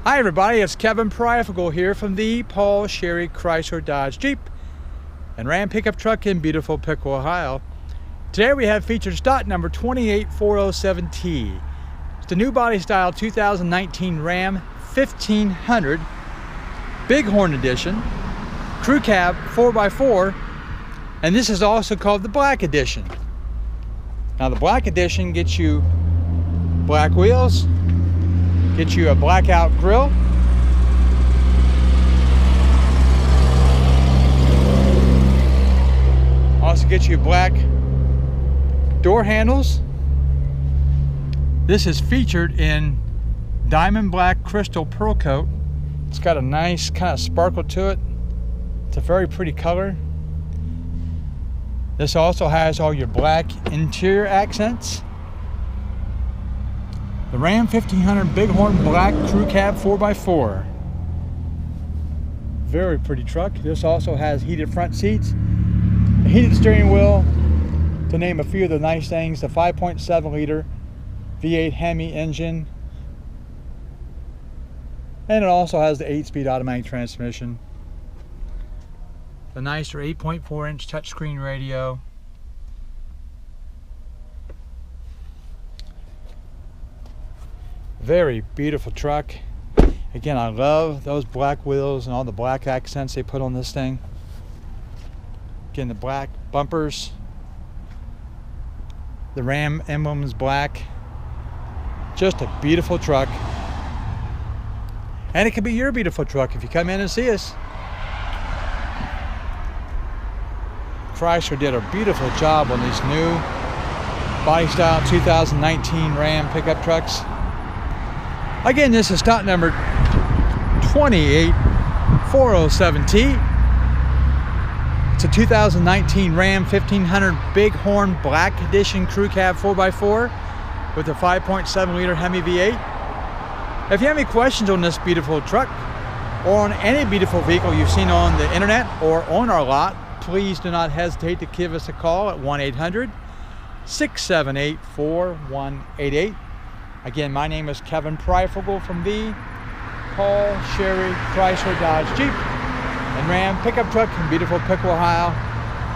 Hi everybody, it's Kevin Piqua here from the Paul Sherry Chrysler Dodge Jeep and Ram pickup truck in beautiful Piqua, Ohio. Today we have featured stock number 28407T. It's the new body style 2019 Ram 1500 Bighorn Edition Crew Cab 4x4, and this is also called the Black Edition. Now the Black Edition gets you black wheels, get you a blackout grill, also gets you black door handles. This is featured in diamond black crystal pearl coat. It's got a nice kind of sparkle to it. It's a very pretty color. This also has all your black interior accents. The Ram 1500 Bighorn Black Crew Cab 4x4. Very pretty truck. This also has heated front seats, a heated steering wheel, to name a few of the nice things. The 5.7 liter V8 Hemi engine. And it also has the 8-speed automatic transmission. The nicer 8.4 inch touchscreen radio. Very beautiful truck. Again, I love those black wheels and all the black accents they put on this thing. Again, the black bumpers. The Ram emblem is black. Just a beautiful truck. And it could be your beautiful truck if you come in and see us. Chrysler did a beautiful job on these new body style 2019 Ram pickup trucks. Again, this is stock number 28407T. It's a 2019 Ram 1500 Bighorn Black Edition Crew Cab 4x4 with a 5.7 liter Hemi V8. If you have any questions on this beautiful truck or on any beautiful vehicle you've seen on the internet or on our lot, please do not hesitate to give us a call at 1-800-678-4188. Again, my name is Kevin Piqua from the Paul Sherry Chrysler Dodge Jeep and Ram pickup truck in beautiful Piqua, Ohio.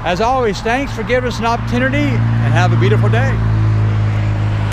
As always, thanks for giving us an opportunity and have a beautiful day.